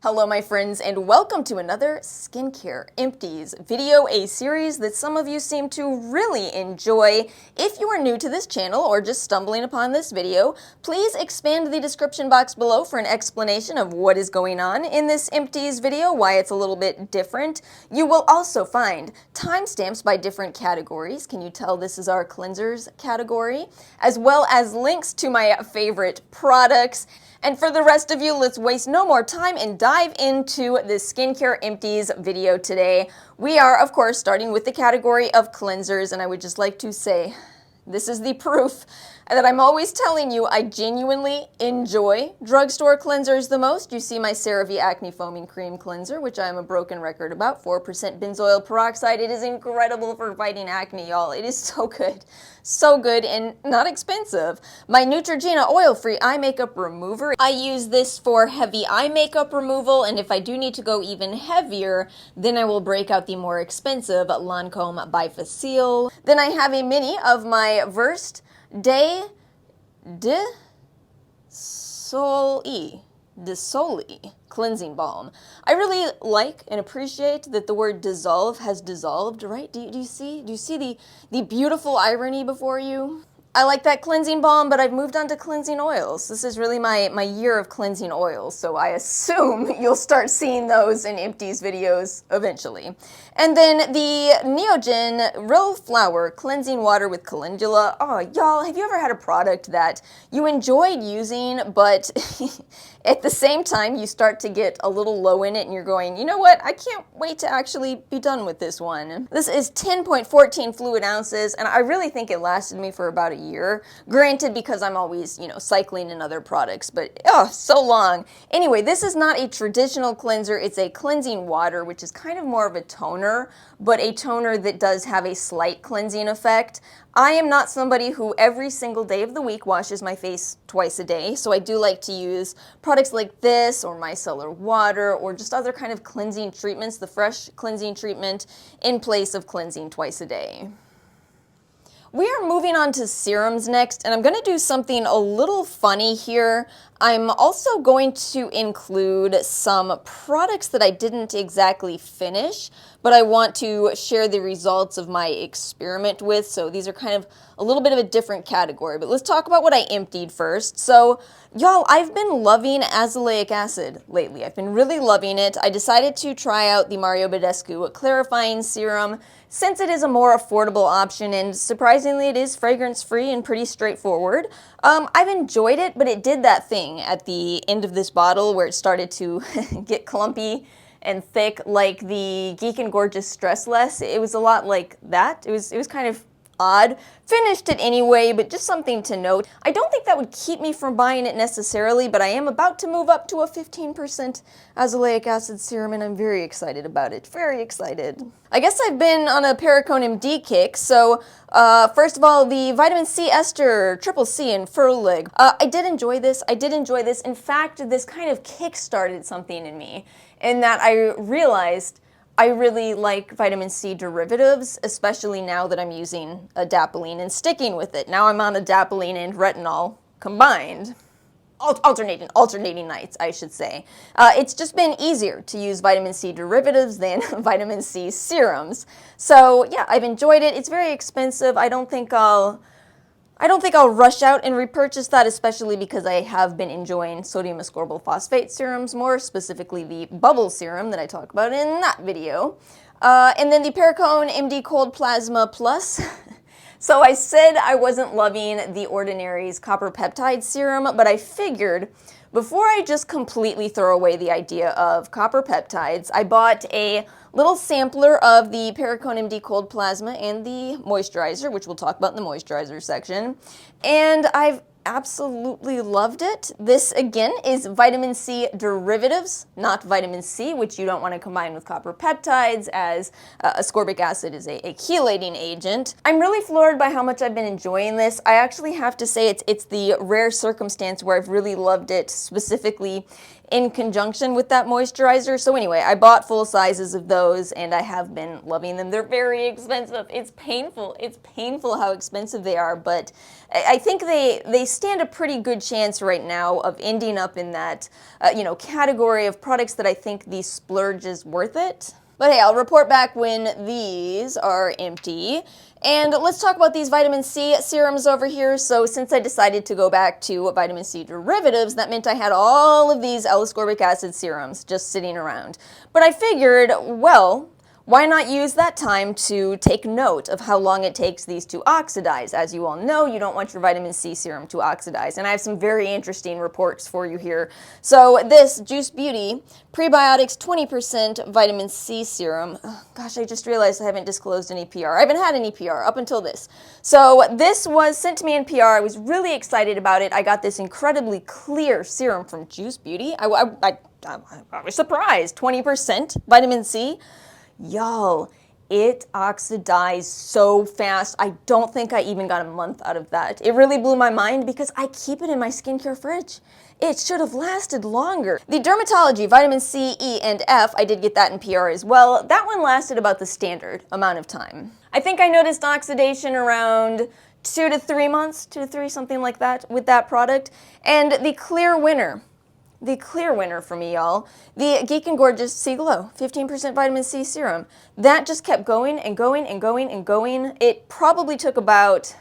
Hello my friends, and welcome to another Skincare Empties video, a series that some of you seem to really enjoy. If you are new to this channel or just stumbling upon this video, please expand the description box below for an explanation of what is going on in this Empties video, why it's a little bit different. You will also find timestamps by different categories. Can you tell this is our cleansers category? As well as links to my favorite products. And for the rest of you, let's waste no more time and dive into the Skincare Empties video today. We are, of course, starting with the category of cleansers, and I would just like to say, this is the proof that I'm always telling you I genuinely enjoy drugstore cleansers the most. You see my CeraVe Acne Foaming Cream Cleanser, which I am a broken record about, 4% benzoyl peroxide. It is incredible for fighting acne, y'all. It is so good. So good and not expensive. My Neutrogena oil-free eye makeup remover. I use this for heavy eye makeup removal, and if I do need to go even heavier, then I will break out the more expensive Lancome Bifacil. Then I have a mini of my Versed de Soli cleansing balm. I really like and appreciate that the word dissolve has dissolved, right? Do you see the beautiful irony before you? I like that cleansing balm, but I've moved on to cleansing oils. This is really my year of cleansing oils, so I assume you'll start seeing those in Empties videos eventually. And then the Neogen Real Flower Cleansing Water with Calendula. Oh, y'all, have you ever had a product that you enjoyed using, but at the same time you start to get a little low in it and you're going, you know what, I can't wait to actually be done with this one. This is 10.14 fluid ounces, and I really think it lasted me for about a year. Granted, because I'm always, cycling in other products, but so long. Anyway, this is not a traditional cleanser. It's a cleansing water, which is kind of more of a toner, but a toner that does have a slight cleansing effect. I am not somebody who every single day of the week washes my face twice a day, so I do like to use products like this or micellar water or just other kind of cleansing treatments, the fresh cleansing treatment in place of cleansing twice a day. We are moving on to serums next, and I'm going to do something a little funny here. I'm also going to include some products that I didn't exactly finish, but I want to share the results of my experiment with, so these are kind of a little bit of a different category. But let's talk about what I emptied first. So, y'all, I've been loving azelaic acid lately. I've been really loving it. I decided to try out the Mario Badescu Clarifying Serum, since it is a more affordable option, and surprisingly it is fragrance-free and pretty straightforward. I've enjoyed it, but it did that thing at the end of this bottle where it started to get clumpy and thick, like the Geek and Gorgeous Stress Less. It was a lot like that. It was kind of odd. Finished it anyway, but just something to note. I don't think that would keep me from buying it necessarily, but I am about to move up to a 15% azelaic acid serum, and I'm very excited about it. Very excited. I guess I've been on a Perricone MD kick, so first of all, the vitamin C ester, triple C, and Furlig. I did enjoy this. In fact, this kind of kick-started something in me, in that I realized I really like vitamin C derivatives, especially now that I'm using adapalene and sticking with it. Now I'm on adapalene and retinol combined. Alternating nights, I should say. It's just been easier to use vitamin C derivatives than vitamin C serums. So yeah, I've enjoyed it. It's very expensive. I don't think I'll rush out and repurchase that, especially because I have been enjoying sodium ascorbyl phosphate serums more, specifically the bubble serum that I talk about in that video. And then the Perricone MD Cold Plasma Plus. So I said I wasn't loving The Ordinary's Copper Peptide Serum, but I figured before I just completely throw away the idea of copper peptides, I bought a little sampler of the Perricone MD Cold Plasma and the moisturizer, which we'll talk about in the moisturizer section, and I've absolutely loved it. This, again, is vitamin C derivatives, not vitamin C, which you don't want to combine with copper peptides, as ascorbic acid is a chelating agent. I'm really floored by how much I've been enjoying this. I actually have to say it's the rare circumstance where I've really loved it specifically in conjunction with that moisturizer. So anyway, I bought full sizes of those and I have been loving them. They're very expensive. It's painful. It's painful how expensive they are, but I think they stand a pretty good chance right now of ending up in that, category of products that I think the splurge is worth it. But hey, I'll report back when these are empty. And let's talk about these vitamin C serums over here. So since I decided to go back to vitamin C derivatives, that meant I had all of these L-ascorbic acid serums just sitting around. But I figured, well, why not use that time to take note of how long it takes these to oxidize? As you all know, you don't want your vitamin C serum to oxidize, and I have some very interesting reports for you here. So this Juice Beauty Prebiotics 20% Vitamin C Serum, gosh, I just realized I haven't disclosed any PR. I haven't had any PR up until this. So this was sent to me in PR. I was really excited about it. I got this incredibly clear serum from Juice Beauty. I was surprised. 20% vitamin C. Y'all, it oxidized so fast. I don't think I even got a month out of that. It really blew my mind because I keep it in my skincare fridge. It should have lasted longer. The Dermatology Vitamin C, E, and F, I did get that in PR as well. That one lasted about the standard amount of time. I think I noticed oxidation around 2 to 3 months, 2 to 3, something like that with that product. And the clear winner for me, y'all, the Geek and Gorgeous Sea Glow 15% vitamin C serum. That just kept going and going and going and going. It probably took about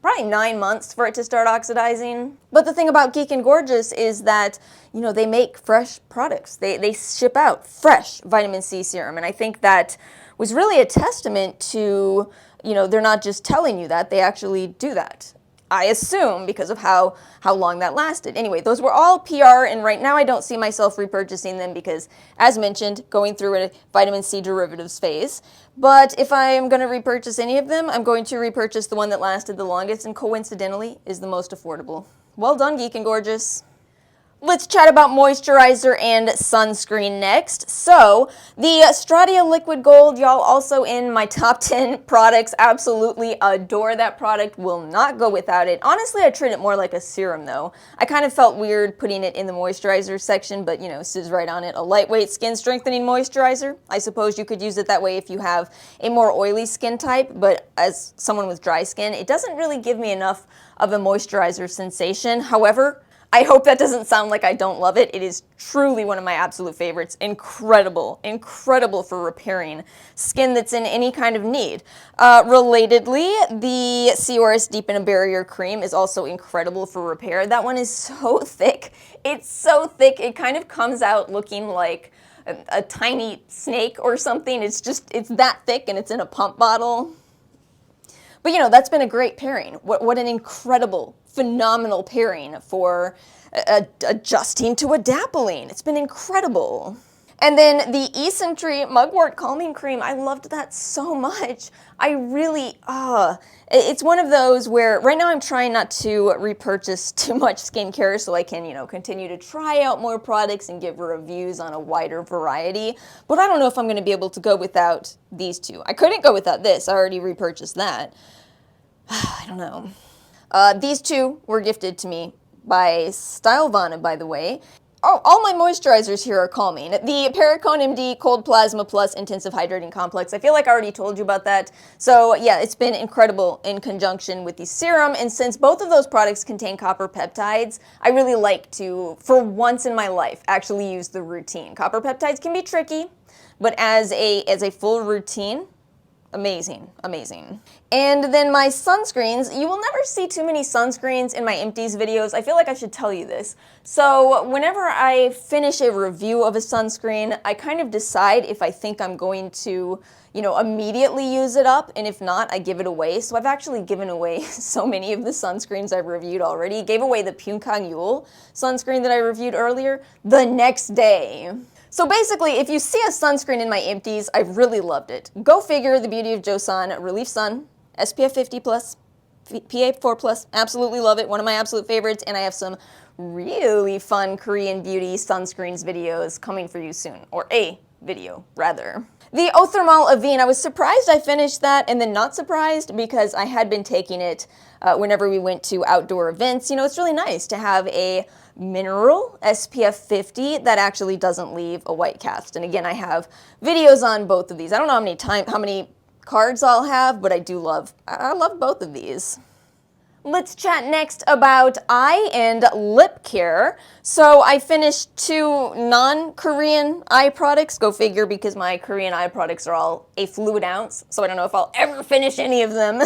9 months for it to start oxidizing. But the thing about Geek and Gorgeous is that, they make fresh products. They ship out fresh vitamin C serum. And I think that was really a testament to, they're not just telling you that, they actually do that. I assume because of how long that lasted. Anyway, those were all PR, and right now I don't see myself repurchasing them because, as mentioned, going through a vitamin C derivatives phase. But if I'm going to repurchase any of them, I'm going to repurchase the one that lasted the longest and coincidentally is the most affordable. Well done, Geek and Gorgeous. Let's chat about moisturizer and sunscreen next. So, the Stratia Liquid Gold, y'all, also in my top 10 products. Absolutely adore that product. Will not go without it. Honestly, I treat it more like a serum, though. I kind of felt weird putting it in the moisturizer section, but, it says right on it, a lightweight skin strengthening moisturizer. I suppose you could use it that way if you have a more oily skin type, but as someone with dry skin, it doesn't really give me enough of a moisturizer sensation. However, I hope that doesn't sound like I don't love it. It is truly one of my absolute favorites. Incredible, incredible for repairing skin that's in any kind of need. Relatedly, the Seoris Deepen a Barrier Cream is also incredible for repair. That one is so thick. It's so thick, it kind of comes out looking like a tiny snake or something. It's that thick and it's in a pump bottle. But that's been a great pairing. What an incredible, phenomenal pairing for adjusting to adapalene. It's been incredible. And then the Essentry Mugwort Calming Cream, I loved that so much. I really, it's one of those where right now I'm trying not to repurchase too much skincare so I can, continue to try out more products and give reviews on a wider variety. But I don't know if I'm going to be able to go without these two. I couldn't go without this. I already repurchased that. I don't know. These two were gifted to me by Stylevana, by the way. Oh, all my moisturizers here are calming. The Perricone MD Cold Plasma Plus Intensive Hydrating Complex, I feel like I already told you about that. So yeah, it's been incredible in conjunction with the serum, and since both of those products contain copper peptides, I really like to, for once in my life, actually use the routine. Copper peptides can be tricky, but as a full routine, amazing, amazing. And then my sunscreens, you will never see too many sunscreens in my empties videos. I feel like I should tell you this. So whenever I finish a review of a sunscreen, I kind of decide if I think I'm going to, immediately use it up, and if not, I give it away. So I've actually given away so many of the sunscreens I've reviewed already. Gave away the Pyunkang Yul sunscreen that I reviewed earlier the next day. So basically, if you see a sunscreen in my empties, I've really loved it. Go figure, the Beauty of Joseon Relief Sun, SPF 50+, PA 4+, absolutely love it, one of my absolute favorites, and I have some really fun Korean beauty sunscreens videos coming for you soon, or a video, rather. The Othermal Avene, I was surprised I finished that, and then not surprised because I had been taking it whenever we went to outdoor events. It's really nice to have a Mineral SPF 50 that actually doesn't leave a white cast. And again, I have videos on both of these. I don't know how many cards I'll have, but I love both of these. Let's chat next about eye and lip care. So I finished 2 non-Korean eye products. Go figure, because my Korean eye products are all a fluid ounce, so I don't know if I'll ever finish any of them.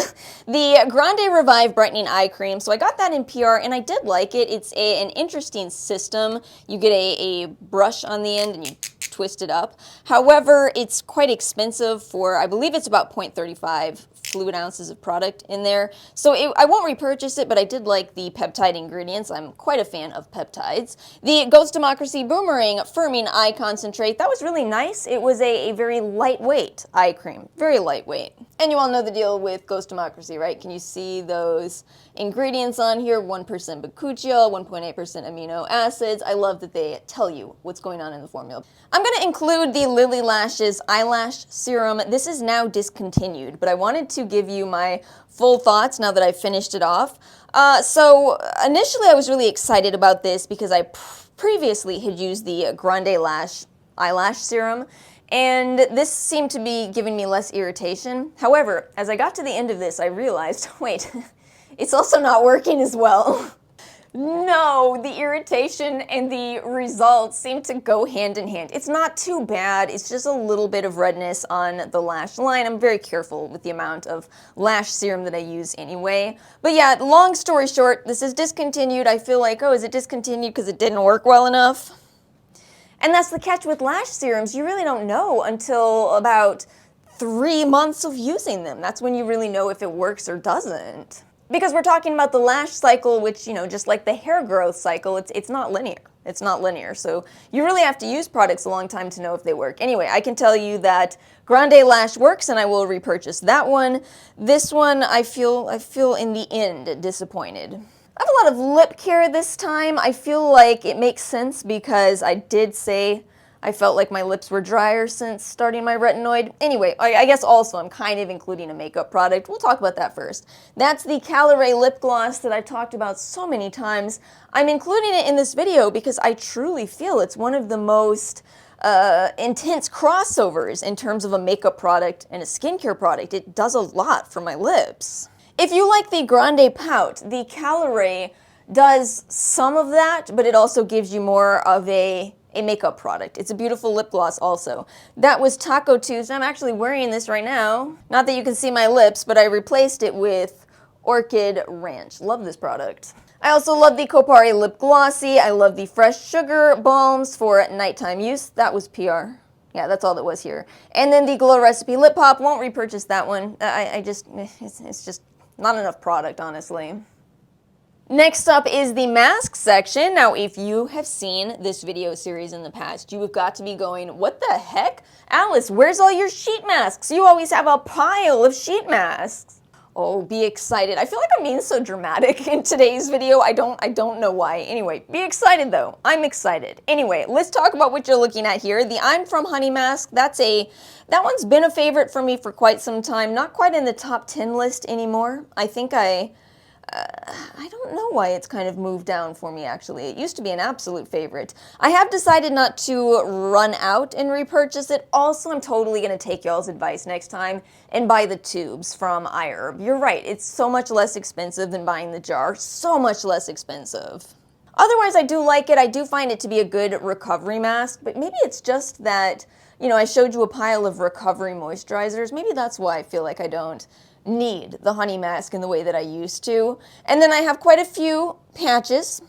The Grande Revive Brightening Eye Cream. So I got that in PR and I did like it. It's an interesting system. You get a brush on the end and you twist it up. However, it's quite expensive for, I believe it's about 0.35 fluid ounces of product in there. So I won't repurchase it, but I did like the peptide ingredients. I'm quite a fan of peptides. The Ghost Democracy Boomerang Firming Eye Concentrate, that was really nice. It was a very lightweight eye cream, very lightweight. And you all know the deal with Ghost Democracy, right? Can you see those ingredients on here? 1% bakuchiol, 1.8% amino acids. I love that they tell you what's going on in the formula. I'm going to include the Lily Lashes Eyelash Serum. This is now discontinued, but I wanted to give you my full thoughts now that I've finished it off. So initially I was really excited about this because I previously had used the Grande Lash Eyelash Serum, and this seemed to be giving me less irritation. However, as I got to the end of this, I realized, wait, it's also not working as well. No, the irritation and the results seem to go hand in hand. It's not too bad, it's just a little bit of redness on the lash line. I'm very careful with the amount of lash serum that I use anyway. But yeah, long story short, this is discontinued. I feel like, oh, is it discontinued because it didn't work well enough? And that's the catch with lash serums. You really don't know until about 3 months of using them. That's when you really know if it works or doesn't. Because we're talking about the lash cycle, which, you know, just like the hair growth cycle, it's not linear. It's not linear. So you really have to use products a long time to know if they work. Anyway, I can tell you that Grande Lash works and I will repurchase that one. This one, I feel in the end disappointed. I have a lot of lip care this time. I feel like it makes sense because I did say I felt like my lips were drier since starting my retinoid. Anyway, I guess also I'm kind of including a makeup product. We'll talk about that first. That's the Caliray lip gloss that I've talked about so many times. I'm including it in this video because I truly feel it's one of the most intense crossovers in terms of a makeup product and a skincare product. It does a lot for my lips. If you like the Grande Pout, the Caliray does some of that, but it also gives you more of a makeup product. It's a beautiful lip gloss also. That was Taco Tuesday. I'm actually wearing this right now. Not that you can see my lips, but I replaced it with Orchid Ranch. Love this product. I also love the Kopari Lip Glossy. I love the Fresh Sugar Balms for nighttime use. That was PR. Yeah, that's all that was here. And then the Glow Recipe Lip Pop. Won't repurchase that one. It's just not enough product, honestly. Next up is the mask section. Now, if you have seen this video series in the past, you have got to be going, what the heck? Alice, where's all your sheet masks? You always have a pile of sheet masks. Oh, be excited. I feel like I'm being so dramatic in today's video. I don't know why. Anyway, be excited though. I'm excited. Anyway, let's talk about what you're looking at here. The I'm From Honey mask. That one's been a favorite for me for quite some time. Not quite in the top 10 list anymore. I think I don't know why it's kind of moved down for me, actually. It used to be an absolute favorite. I have decided not to run out and repurchase it. Also, I'm totally going to take y'all's advice next time and buy the tubes from iHerb. You're right, it's so much less expensive than buying the jar. So much less expensive. Otherwise, I do like it. I do find it to be a good recovery mask, but maybe it's just that, you know, I showed you a pile of recovery moisturizers. Maybe that's why I feel like I don't need the honey mask in the way that I used to. And then I have quite a few patches.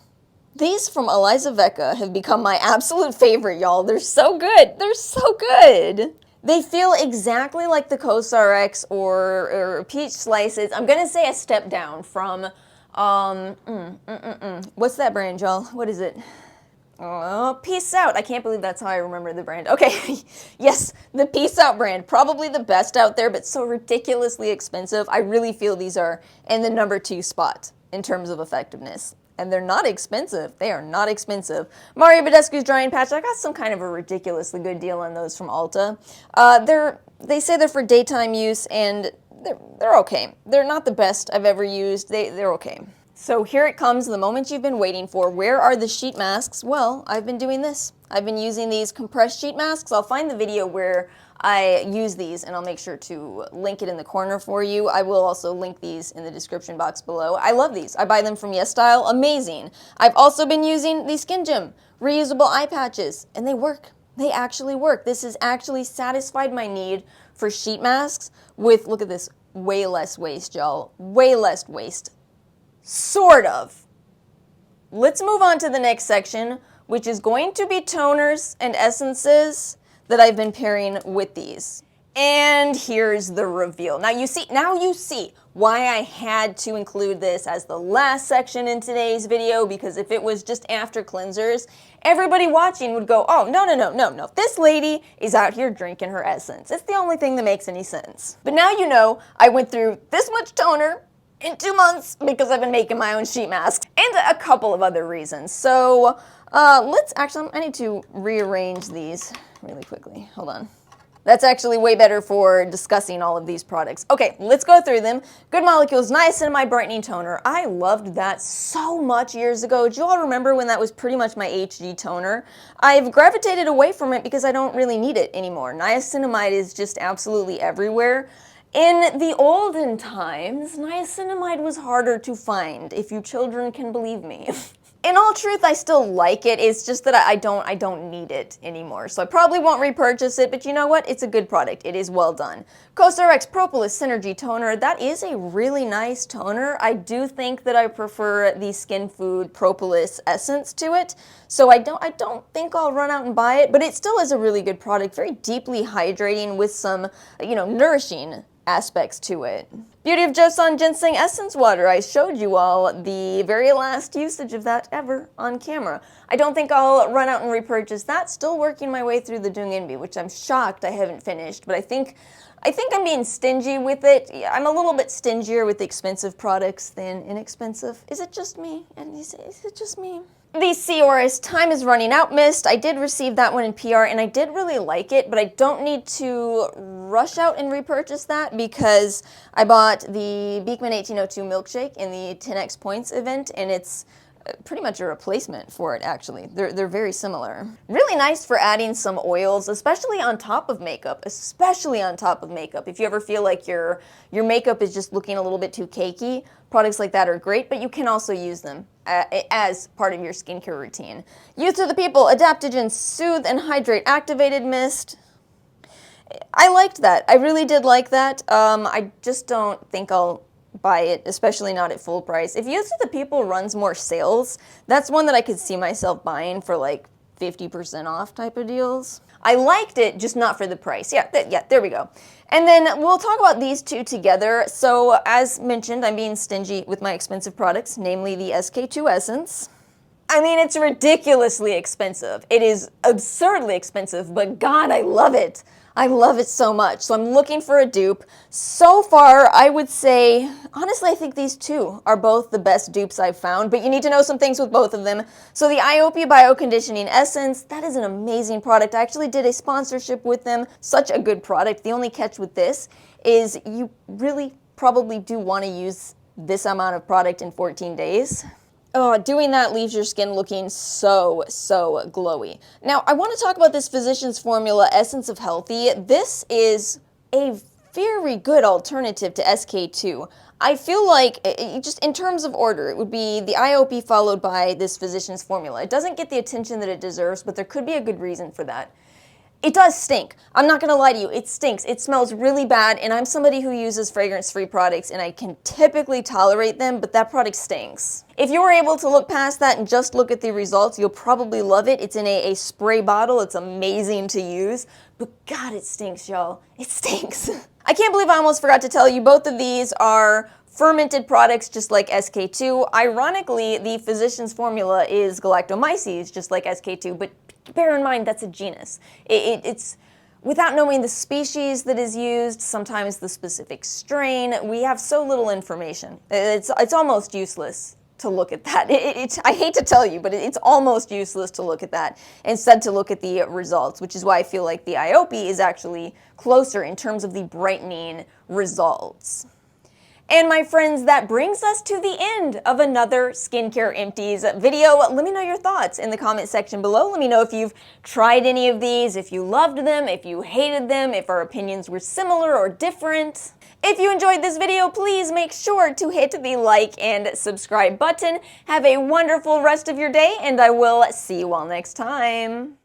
These from Eliza Vecca have become my absolute favorite, y'all. They're so good. They're so good. They feel exactly like the CosRX or Peach Slices. I'm gonna say a step down from, what's that brand, y'all? What is it? Oh, Peace Out. I can't believe that's how I remember the brand. Okay, yes, the Peace Out brand. Probably the best out there, but so ridiculously expensive. I really feel these are in the number 2 spot in terms of effectiveness. And they're not expensive. They are not expensive. Mario Badescu's Drying Patch. I got some kind of a ridiculously good deal on those from Ulta. They say they're for daytime use, and they're okay. They're not the best I've ever used. They're okay. So here it comes, the moment you've been waiting for. Where are the sheet masks? Well, I've been doing this. I've been using these compressed sheet masks. I'll find the video where I use these and I'll make sure to link it in the corner for you. I will also link these in the description box below. I love these. I buy them from Yesstyle. Amazing. I've also been using the Skin Gym reusable eye patches, and they work. They actually work. This has actually satisfied my need for sheet masks with, look at this, way less waste, y'all. Way less waste. Sort of. Let's move on to the next section, which is going to be toners and essences that I've been pairing with these. And here's the reveal. Now you see why I had to include this as the last section in today's video, because if it was just after cleansers, everybody watching would go, oh, no. This lady is out here drinking her essence. It's the only thing that makes any sense. But now you know I went through this much toner in 2 months because I've been making my own sheet masks and a couple of other reasons. So I need to rearrange these really quickly. Hold on. That's actually way better for discussing all of these products. Okay, let's go through them. Good Molecules Niacinamide Brightening Toner. I loved that so much years ago. Do you all remember when that was pretty much my HG toner? I've gravitated away from it because I don't really need it anymore. Niacinamide is just absolutely everywhere. In the olden times, niacinamide was harder to find, if you children can believe me. In all truth, I still like it. It's just that I don't need it anymore. So I probably won't repurchase it, but you know what? It's a good product. It is well done. CosRx Propolis Synergy Toner. That is a really nice toner. I do think that I prefer the Skin Food Propolis Essence to it. So I don't think I'll run out and buy it, but it still is a really good product. Very deeply hydrating with some, nourishing aspects to it. Beauty of Joseon Ginseng Essence Water. I showed you all the very last usage of that ever on camera. I don't think I'll run out and repurchase that. Still working my way through the Dungyeonbi, which I'm shocked I haven't finished, but I think I'm being stingy with it. I'm a little bit stingier with expensive products than inexpensive. Is it just me? Is it just me? The Seoris Time is Running Out Mist. I did receive that one in PR and I did really like it, but I don't need to rush out and repurchase that because I bought the Beekman 1802 milkshake in the 10x points event and it's pretty much a replacement for it, actually. They're very similar. Really nice for adding some oils, especially on top of makeup, If you ever feel like your makeup is just looking a little bit too cakey, products like that are great, but you can also use them as part of your skincare routine. Youth of the People Adaptogen Soothe and Hydrate Activated Mist. I liked that. I really did like that. I just don't think I'll buy it, especially not at full price. If Youth of the People runs more sales, that's one that I could see myself buying for like 50% off type of deals. I liked it, just not for the price. Yeah, there we go. And then we'll talk about these two together. So as mentioned, I'm being stingy with my expensive products, namely the SK2 Essence. I mean, it's ridiculously expensive. It is absurdly expensive, but God, I love it. I love it so much. So I'm looking for a dupe. So far, I would say, honestly, I think these two are both the best dupes I've found, but you need to know some things with both of them. So the IOP Bio Conditioning Essence, that is an amazing product. I actually did a sponsorship with them. Such a good product. The only catch with this is you really probably do want to use this amount of product in 14 days. Oh, doing that leaves your skin looking so glowy. Now, I want to talk about this Physicians Formula Essence of Healthy. This is a very good alternative to SK2. I feel like, just in terms of order, it would be the IOP followed by this Physicians Formula. It doesn't get the attention that it deserves, but there could be a good reason for that. It does stink. I'm not going to lie to you. It stinks. It smells really bad, and I'm somebody who uses fragrance-free products, and I can typically tolerate them, but that product stinks. If you were able to look past that and just look at the results, you'll probably love it. It's in a spray bottle. It's amazing to use, but God, it stinks, y'all. It stinks. I can't believe I almost forgot to tell you, both of these are fermented products just like SK2. Ironically, the Physicians Formula is galactomyces, just like SK2, but bear in mind that's a genus. It's without knowing the species that is used, sometimes the specific strain, we have so little information. It's almost useless to look at that. I hate to tell you, but it's almost useless to look at that. Instead, to look at the results, which is why I feel like the IOP is actually closer in terms of the brightening results. And my friends, that brings us to the end of another Skincare Empties video. Let me know your thoughts in the comment section below. Let me know if you've tried any of these, if you loved them, if you hated them, if our opinions were similar or different. If you enjoyed this video, please make sure to hit the like and subscribe button. Have a wonderful rest of your day, and I will see you all next time.